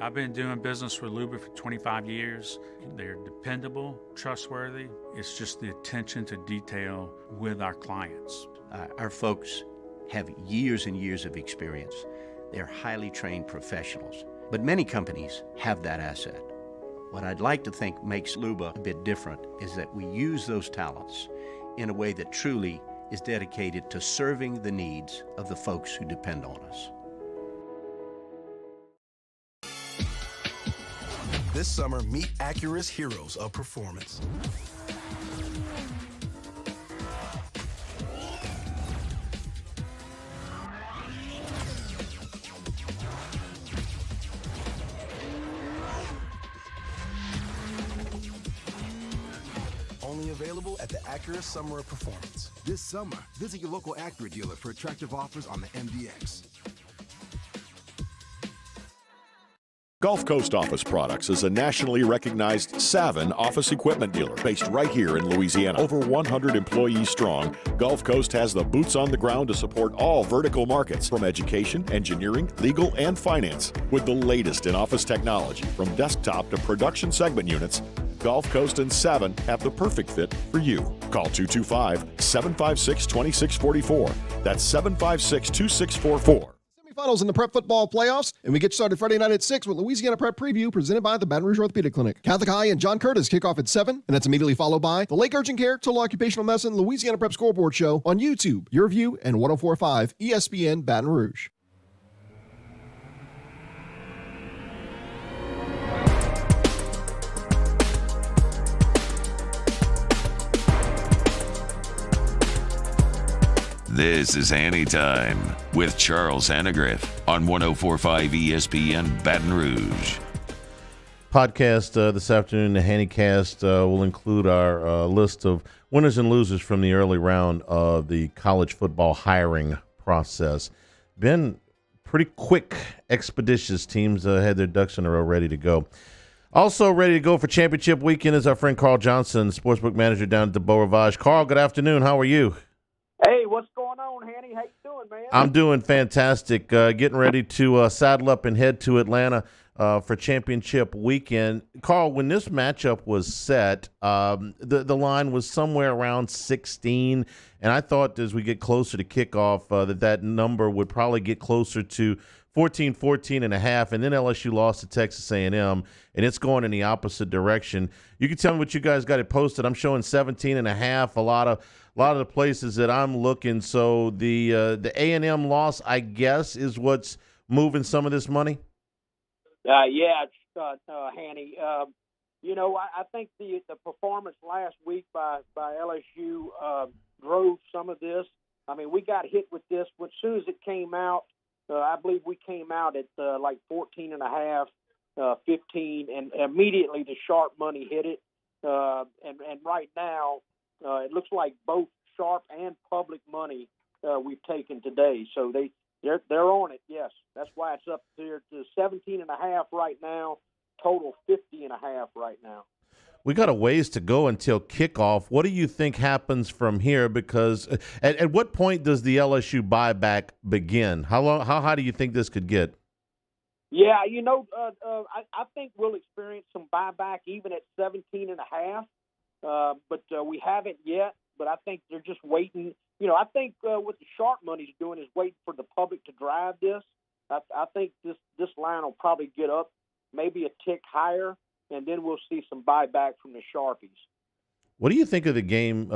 I've been doing business with Luba for 25 years. They're dependable, trustworthy. It's just the attention to detail with our clients. Our folks have years and years of experience. They're highly trained professionals, but many companies have that asset. What I'd like to think makes Luba a bit different is that we use those talents in a way that truly is dedicated to serving the needs of the folks who depend on us. This summer, meet Acura's heroes of performance. Only available at the Acura Summer of Performance. This summer, visit your local Acura dealer for attractive offers on the MDX. Gulf Coast Office Products is a nationally recognized Savin office equipment dealer based right here in Louisiana. Over 100 employees strong, Gulf Coast has the boots on the ground to support all vertical markets, from education, engineering, legal, and finance. With the latest in office technology, from desktop to production segment units, Gulf Coast and Savin have the perfect fit for you. Call 225-756-2644. That's 756-2644. Finals in the Prep Football Playoffs, and we get started Friday night at 6 with Louisiana Prep Preview presented by the Baton Rouge Orthopedic Clinic. Catholic High and John Curtis kick off at 7, and that's immediately followed by the Lake Urgent Care Total Occupational Medicine Louisiana Prep Scoreboard Show on YouTube, Your View, and 104.5 ESPN Baton Rouge. This is Hanny Time with Charles Hannegriff on 104.5 ESPN Baton Rouge. Podcast this afternoon, the Hannycast, will include our list of winners and losers from the early round of the college football hiring process. Been pretty quick, expeditious. Teams had their ducks in a row ready to go. Also ready to go for championship weekend is our friend Carl Johnson, sportsbook manager down at the Beau Rivage. Carl, good afternoon. How are you? Hey, what's going on, Hanny? How you doing, man? I'm doing fantastic. Getting ready to saddle up and head to Atlanta for championship weekend. Carl, when this matchup was set, the line was somewhere around 16, and I thought as we get closer to kickoff that number would probably get closer to 14 and a half, and then LSU lost to Texas A&M, and it's going in the opposite direction. You can tell me what you guys got it posted. I'm showing 17 and a half. A lot of the places that I'm looking. So the A&M loss, I guess, is what's moving some of this money. Yeah, Hanny. I think the performance last week by LSU drove some of this. I mean, we got hit with this as soon as it came out. I believe we came out at like 14 and a half, 15, and immediately the sharp money hit it. And right now, it looks like both sharp and public money we've taken today. So they're on it. Yes, that's why it's up there to 17 and a half right now. Total 50 and a half right now. We got a ways to go until kickoff. What do you think happens from here? Because at what point does the LSU buyback begin? How high do you think this could get? Yeah, I think we'll experience some buyback even at 17 and a half, but we haven't yet. But I think they're just waiting. I think what the sharp money's doing is waiting for the public to drive this. I think this line will probably get up maybe a tick higher, and then we'll see some buyback from the Sharpies. What do you think of the game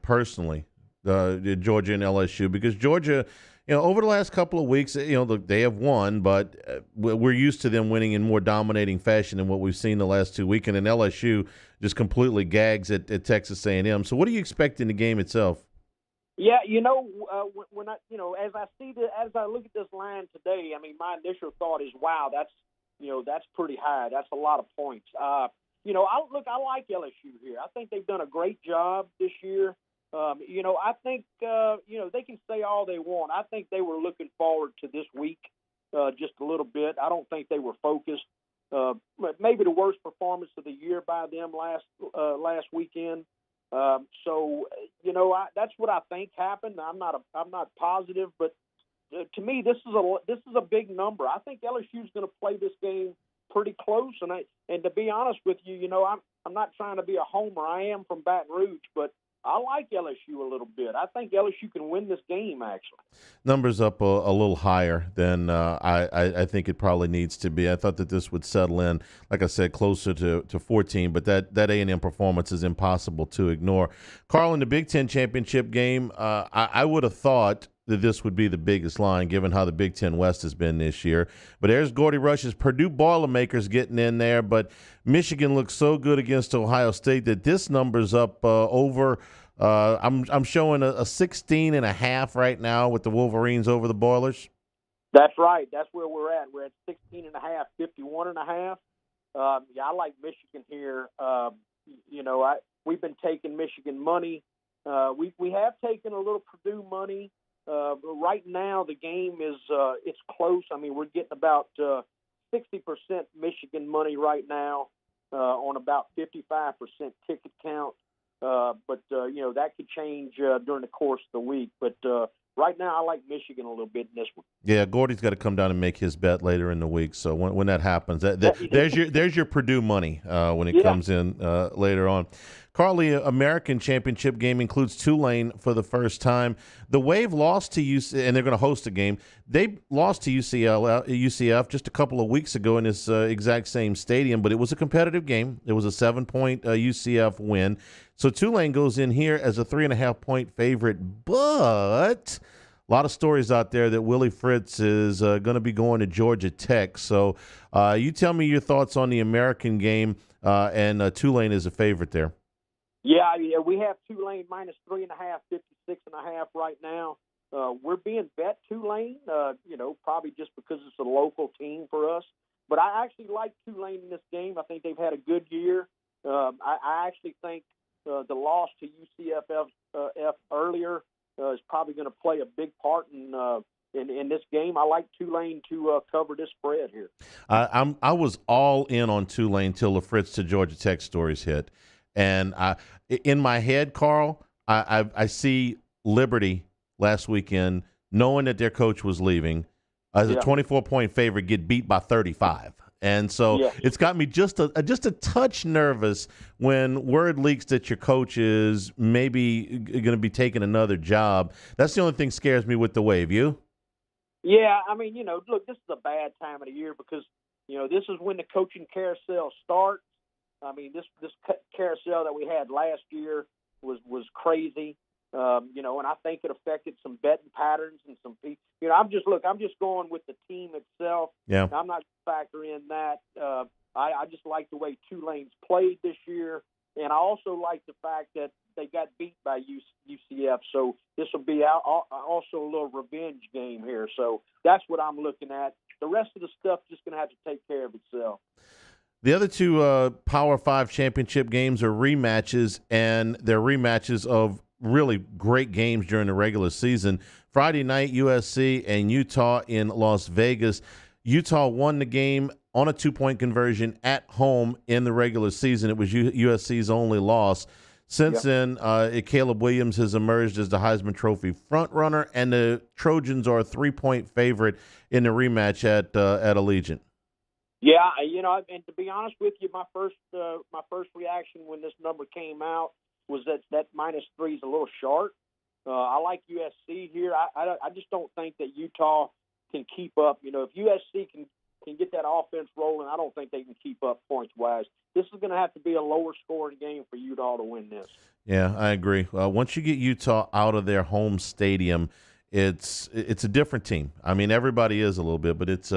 personally, Georgia and LSU? Because Georgia, over the last couple of weeks, they have won, but we're used to them winning in more dominating fashion than what we've seen the last 2 weeks. And then LSU just completely gags at Texas A&M. So what do you expect in the game itself? Yeah, when I, as I look at this line today, I mean, my initial thought is, wow, that's pretty high. That's a lot of points. I like LSU here. I think they've done a great job this year. I think, they can say all they want. I think they were looking forward to this week just a little bit. I don't think they were focused. Maybe the worst performance of the year by them last weekend. That's what I think happened. I'm not positive, but to me, this is a big number. I think LSU's going to play this game pretty close. And to be honest with you, I'm not trying to be a homer. I am from Baton Rouge, but I like LSU a little bit. I think LSU can win this game, actually. Numbers up a little higher than I think it probably needs to be. I thought that this would settle in, like I said, closer to 14, but that A&M performance is impossible to ignore. Carl, in the Big Ten championship game, I would have thought that this would be the biggest line given how the Big Ten West has been this year. But there's Gordy Rush's Purdue Boilermakers getting in there, but Michigan looks so good against Ohio State that this number's up over I'm showing a 16.5 right now with the Wolverines over the Boilers. That's right. That's where we're at. We're at 16.5, 51.5. Yeah, I like Michigan here. We've been taking Michigan money. We have taken a little Purdue money. But right now, the game is it's close. I mean, we're getting about 60% Michigan money right now on about 55% ticket count. But that could change during the course of the week. But right now, I like Michigan a little bit in this one. Yeah, Gordy's got to come down and make his bet later in the week. So when that happens, there's your Purdue money when it comes in later on. Carly, American Championship game includes Tulane for the first time. The Wave lost to UC, and they're going to host a game. They lost to UCF just a couple of weeks ago in this exact same stadium, but it was a competitive game. It was a 7-point UCF win. So Tulane goes in here as a 3.5-point favorite, but a lot of stories out there that Willie Fritz is going to be going to Georgia Tech. So you tell me your thoughts on the American game, and Tulane is a favorite there. Yeah, we have Tulane minus 3.5, 56.5 right now. We're being bet Tulane, probably just because it's a local team for us. But I actually like Tulane in this game. I think they've had a good year. I actually think the loss to UCF earlier is probably going to play a big part in this game. I like Tulane to cover this spread here. I was all in on Tulane till the Fritz to Georgia Tech stories hit. And in my head, Carl, I see Liberty last weekend, knowing that their coach was leaving, as a 24-point favorite, get beat by 35. And so it's got me just a touch nervous when word leaks that your coach is maybe going to be taking another job. That's the only thing scares me with the Wave. You? Yeah, I mean, look, this is a bad time of the year because, this is when the coaching carousel starts. I mean, this carousel that we had last year was crazy, and I think it affected some betting patterns and some people. I'm just going with the team itself. Yeah, I'm not factoring in that. I just like the way Tulane's played this year, and I also like the fact that they got beat by UCF. So this will be also a little revenge game here. So that's what I'm looking at. The rest of the stuff just going to have to take care of itself. The other two Power 5 championship games are rematches, and they're rematches of really great games during the regular season. Friday night, USC and Utah in Las Vegas. Utah won the game on a 2-point conversion at home in the regular season. It was USC's only loss. Since then, Caleb Williams has emerged as the Heisman Trophy frontrunner, and the Trojans are a 3-point favorite in the rematch at Allegiant. Yeah, and to be honest with you, my first reaction when this number came out was that -3 is a little short. I like USC here. I just don't think that Utah can keep up. If USC can get that offense rolling, I don't think they can keep up points-wise. This is going to have to be a lower-scoring game for Utah to win this. Yeah, I agree. Once you get Utah out of their home stadium, it's a different team. I mean, everybody is a little bit, but it's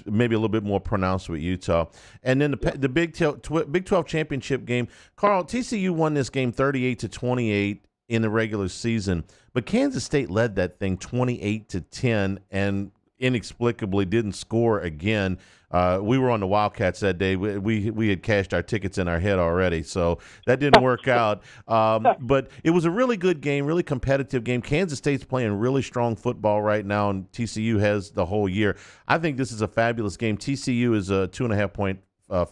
maybe a little bit more pronounced with Utah. And then the Big 12 championship game, Carl, TCU won this game 38-28 in the regular season, but Kansas State led that thing 28-10 and inexplicably didn't score again. We were on the Wildcats that day. We had cashed our tickets in our head already, so that didn't work out. But it was a really good game, really competitive game. Kansas State's playing really strong football right now, and TCU has the whole year. I think this is a fabulous game. TCU is a 2.5-point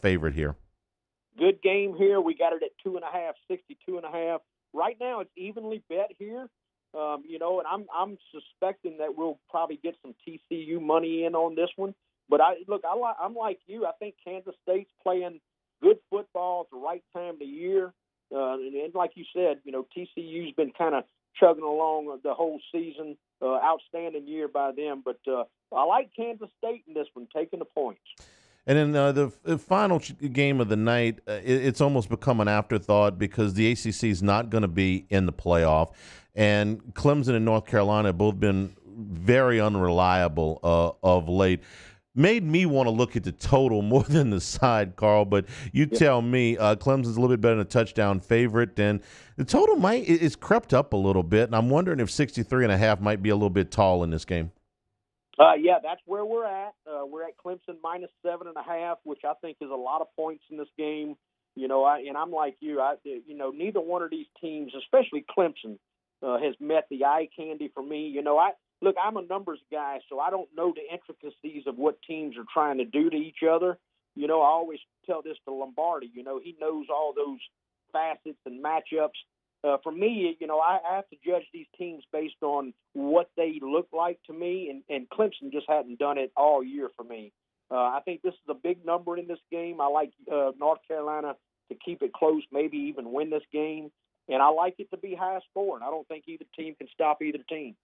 favorite here. Good game here. We got it at 2.5, 62.5. Right now, it's evenly bet here. And I'm suspecting that we'll probably get some TCU money in on this one. But I'm like you. I think Kansas State's playing good football at the right time of the year. And like you said, TCU's been kind of chugging along the whole season. Outstanding year by them. But I like Kansas State in this one, taking the points. And then the final game of the night, it's almost become an afterthought because the ACC is not going to be in the playoff. And Clemson and North Carolina have both been very unreliable of late. Made me want to look at the total more than the side, Carl. But you tell me, Clemson's a little bit better than a touchdown favorite. And the total is crept up a little bit. And I'm wondering if 63.5 might be a little bit tall in this game. Yeah, that's where we're at. We're at Clemson minus 7.5, which I think is a lot of points in this game. And I'm like you. Neither one of these teams, especially Clemson, has met the eye candy for me. I'm a numbers guy, so I don't know the intricacies of what teams are trying to do to each other. I always tell this to Lombardi. He knows all those facets and matchups. For me, I have to judge these teams based on what they look like to me, and Clemson just hadn't done it all year for me. I think this is a big number in this game. I like North Carolina to keep it close, maybe even win this game, and I like it to be high scoring. I don't think either team can stop either team.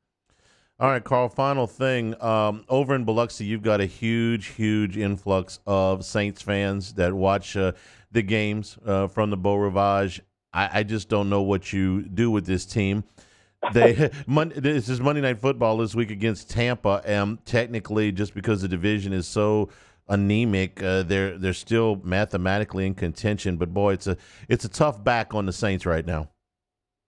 All right, Carl, final thing. Over in Biloxi, you've got a huge influx of Saints fans that watch the games from the Beau Rivage. I just don't know what you do with this team. This is Monday Night Football this week against Tampa, and technically, just because the division is so anemic, they're still mathematically in contention. But boy, it's a tough back on the Saints right now.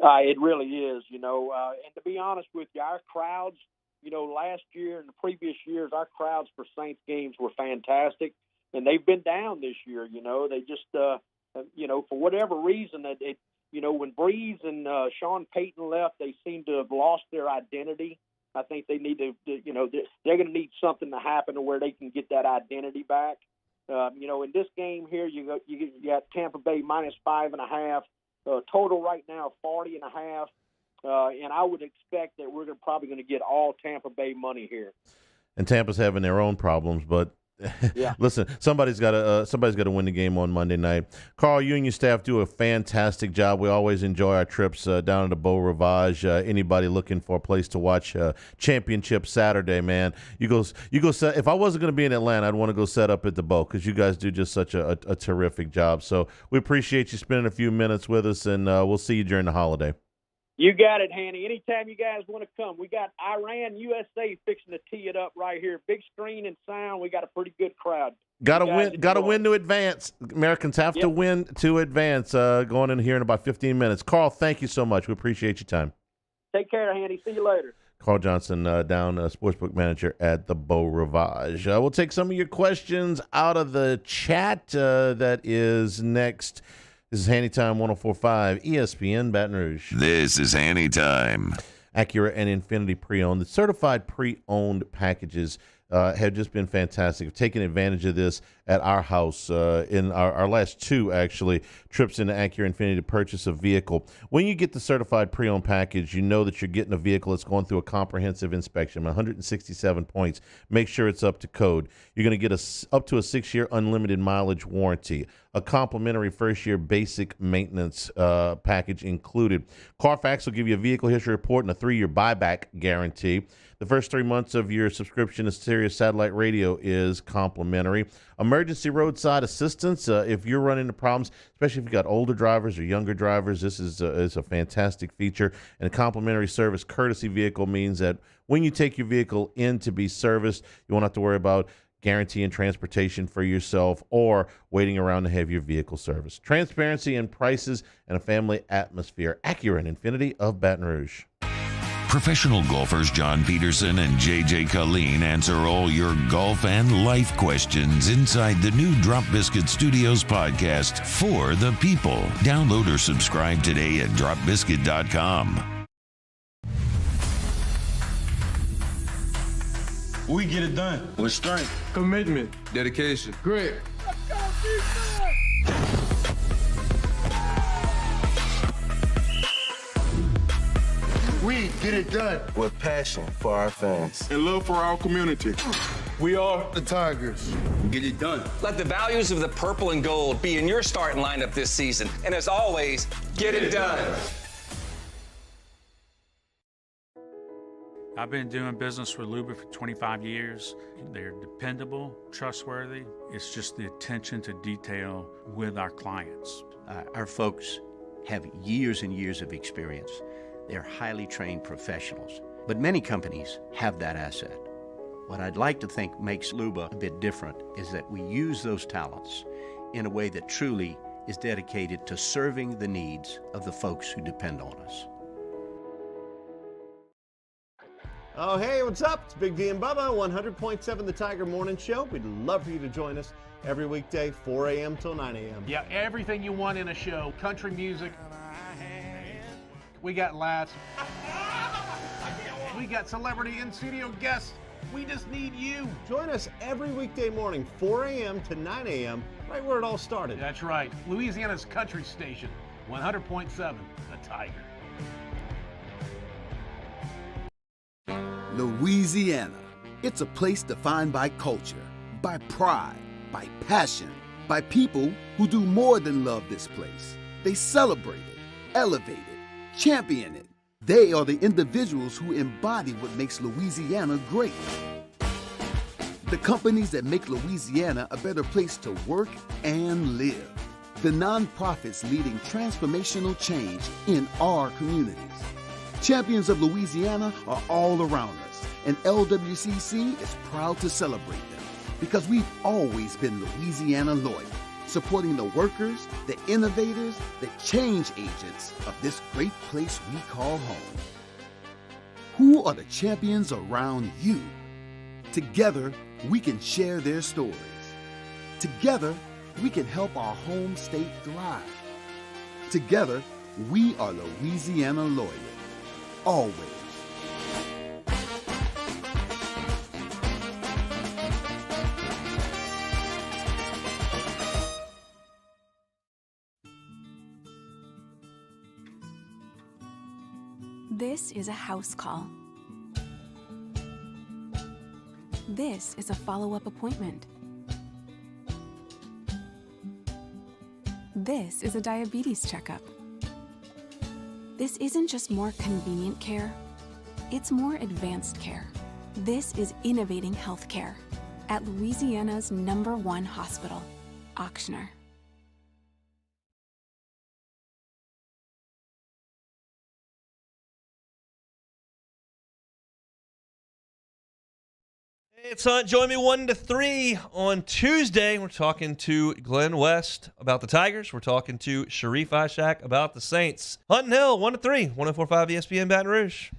It really is, and to be honest with you, our crowds, last year and the previous years, our crowds for Saints games were fantastic, and they've been down this year. They just, for whatever reason, when Breeze and Sean Payton left, they seem to have lost their identity. I think they need to, they're going to need something to happen to where they can get that identity back. In this game here, you got Tampa Bay minus 5.5. Total right now 40.5, and I would expect that we're probably going to get all Tampa Bay money here. And Tampa's having their own problems, but listen, somebody's got to win the game on Monday night. Carl, you and your staff do a fantastic job. We always enjoy our trips down to the Beau Rivage. Anybody looking for a place to watch Championship Saturday, man, you go set. If I wasn't going to be in Atlanta, I'd want to go set up at the Beau because you guys do just such a terrific job. So we appreciate you spending a few minutes with us, and we'll see you during the holiday. You got it, Hanny. Anytime you guys want to come, we got Iran, USA fixing to tee it up right here. Big screen and sound. We got a pretty good crowd. Got to win to advance. Americans have to win to advance. Going in here in about 15 minutes. Carl, thank you so much. We appreciate your time. Take care, Hanny. See you later. Carl Johnson, down sportsbook manager at the Beau Rivage. We'll take some of your questions out of the chat. That is next. This is Hanny Time 104.5 ESPN Baton Rouge. This is Hanny Time. Acura and Infinity Pre-Owned. The certified pre-owned packages have just been fantastic. We've taken advantage of this at our house in our last two, actually, trips into Acura Infinity to purchase a vehicle. When you get the certified pre-owned package, you know that you're getting a vehicle that's going through a comprehensive inspection, 167 points. Make sure it's up to code. You're going to get up to a 6-year unlimited mileage warranty, a complimentary first-year basic maintenance package included. Carfax will give you a vehicle history report and a 3-year buyback guarantee. The first 3 months of your subscription to Sirius Satellite Radio is complimentary. Emergency roadside assistance, if you're running into problems, especially if you've got older drivers or younger drivers, this is a fantastic feature. And a complimentary service courtesy vehicle means that when you take your vehicle in to be serviced, you won't have to worry about guaranteeing transportation for yourself or waiting around to have your vehicle serviced. Transparency in prices and a family atmosphere. Acura and Infinity of Baton Rouge. Professional golfers John Peterson and J.J. Colleen answer all your golf and life questions inside the new Drop Biscuit Studios podcast for the people. Download or subscribe today at dropbiscuit.com. We get it done with strength, commitment, dedication, grit. Let's go, defense! We get it done with passion for our fans and love for our community. We are the Tigers. Get it done. Let the values of the purple and gold be in your starting lineup this season. And as always, get it done. I've been doing business with Luba for 25 years. They're dependable, trustworthy. It's just the attention to detail with our clients. Our folks have years and years of experience. They're highly trained professionals. But many companies have that asset. What I'd like to think makes Luba a bit different is that we use those talents in a way that truly is dedicated to serving the needs of the folks who depend on us. Oh, hey, what's up? It's Big D and Bubba, 100.7 The Tiger Morning Show. We'd love for you to join us every weekday, 4 a.m. till 9 a.m. Yeah, everything you want in a show. Country music. We got laughs. We got celebrity in-studio guests. We just need you. Join us every weekday morning, 4 a.m. to 9 a.m., right where it all started. That's right. Louisiana's country station, 100.7 The Tiger. Louisiana. It's a place defined by culture, by pride, by passion, by people who do more than love this place. They celebrate it, elevate it, champion it. They are the individuals who embody what makes Louisiana great. The companies that make Louisiana a better place to work and live. The nonprofits leading transformational change in our communities. Champions of Louisiana are all around us, and LWCC is proud to celebrate them because we've always been Louisiana loyal, supporting the workers, the innovators, the change agents of this great place we call home. Who are the champions around you? Together, we can share their stories. Together, we can help our home state thrive. Together, we are Louisiana loyal. Always. This is a house call. This is a follow-up appointment. This is a diabetes checkup. This isn't just more convenient care, it's more advanced care. This is innovating healthcare at Louisiana's #1 hospital, Ochsner. It's Hunt. Join me 1 to 3 on Tuesday. We're talking to Glenn West about the Tigers. We're talking to Sharif Ishak about the Saints. Hunt and Hill, 1 to 3, 104.5 ESPN Baton Rouge.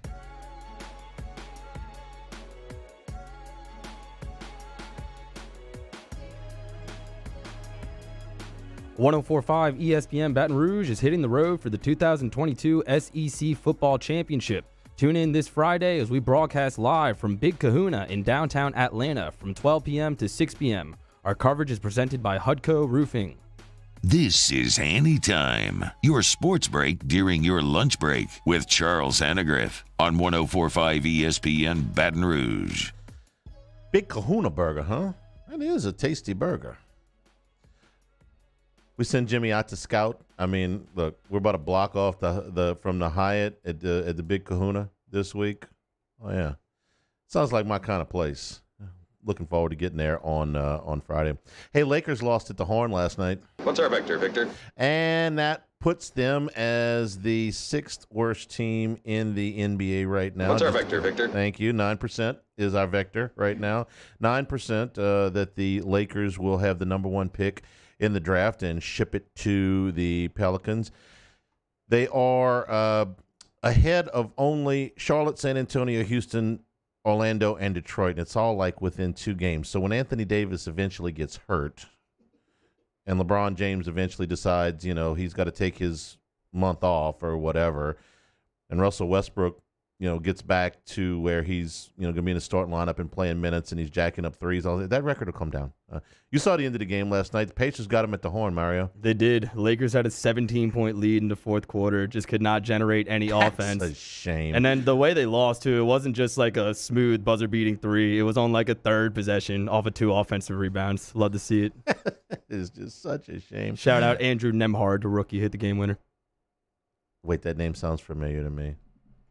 .104.5 ESPN Baton Rouge is hitting the road for the 2022 SEC Football Championship. Tune in this Friday as we broadcast live from Big Kahuna in downtown Atlanta from 12 p.m. to 6 p.m. Our coverage is presented by Hudco Roofing. This is Hanny Time, your sports break during your lunch break with Charles Hannegriff on 104.5 ESPN Baton Rouge. Big Kahuna burger, huh? That is a tasty burger. We send Jimmy out to scout. I mean, look, we're about a block off from the Hyatt at the Big Kahuna this week. Oh yeah, sounds like my kind of place. Looking forward to getting there on Friday. Hey, Lakers lost at the Horn last night. What's our vector, Victor? And that puts them as the 6th worst team in the NBA right now. What's our vector, Victor? Thank you. 9% is our vector right now. 9% that the Lakers will have the #1 pick in the draft and ship it to the Pelicans. They are ahead of only Charlotte, San Antonio, Houston, Orlando, and Detroit. And it's all like within 2 games. So when Anthony Davis eventually gets hurt and LeBron James eventually decides, he's got to take his month off or whatever, and Russell Westbrook gets back to where he's, going to be in the starting lineup and playing minutes and he's jacking up threes, that record will come down. You saw the end of the game last night. The Pacers got him at the horn, Mario. They did. Lakers had a 17-point lead in the fourth quarter, just could not generate any offense. That's a shame. And then the way they lost, too, it wasn't just like a smooth buzzer-beating three. It was on like a third possession off of 2 offensive rebounds. Love to see it. It's just such a shame. Shout out Andrew Nembhard, the rookie, hit the game winner. Wait, that name sounds familiar to me.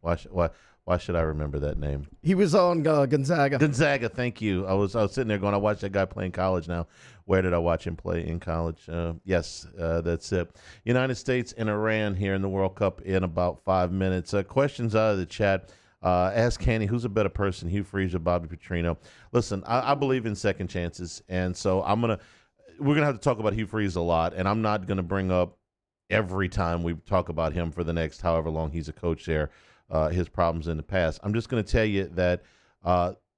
Why should I remember that name? He was on Gonzaga. Gonzaga, thank you. I was sitting there going, I watched that guy play in college now. Where did I watch him play in college? Yes, that's it. United States and Iran here in the World Cup in about 5 minutes. Questions out of the chat. Ask Hanny, who's a better person, Hugh Freeze or Bobby Petrino? Listen, I believe in second chances, and so we're going to have to talk about Hugh Freeze a lot, and I'm not going to bring up every time we talk about him for the next however long he's a coach there. His problems in the past. I'm just going to tell you that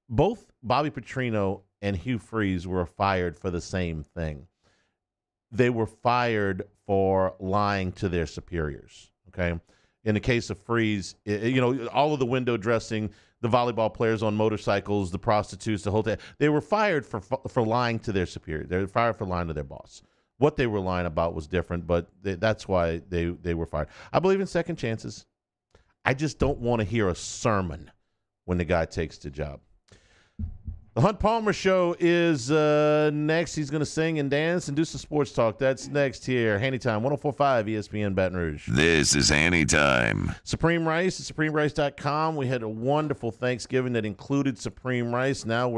both Bobby Petrino and Hugh Freeze were fired for the same thing. They were fired for lying to their superiors, okay? In the case of Freeze, all of the window dressing, the volleyball players on motorcycles, the prostitutes, the whole thing, they were fired for lying to their superior. They were fired for lying to their boss. What they were lying about was different, but that's why they were fired. I believe in second chances. I just don't want to hear a sermon when the guy takes the job. The Hunt Palmer Show is next. He's going to sing and dance and do some sports talk. That's next here. Hanny Time, 104.5 ESPN Baton Rouge. This is Hanny Time. Supreme Rice at SupremeRice.com. We had a wonderful Thanksgiving that included Supreme Rice. Now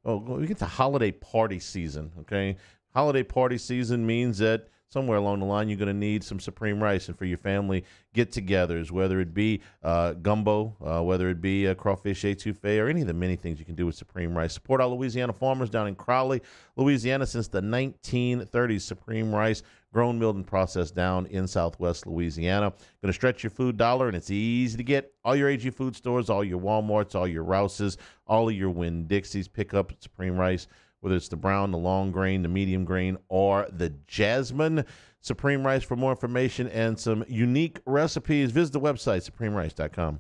we get to holiday party season, okay? Holiday party season means that somewhere along the line, you're going to need some Supreme Rice, and for your family get-togethers, whether it be gumbo, whether it be crawfish etouffee, or any of the many things you can do with Supreme Rice. Support our Louisiana farmers down in Crowley, Louisiana, since the 1930s. Supreme Rice, grown, milled, and processed down in Southwest Louisiana. Going to stretch your food dollar, and it's easy to get. All your AG food stores, all your Walmarts, all your Rouses, all of your Winn-Dixies, pick up Supreme Rice. Whether it's the brown, the long grain, the medium grain, or the jasmine. Supreme Rice. For more information and some unique recipes, visit the website, SupremeRice.com.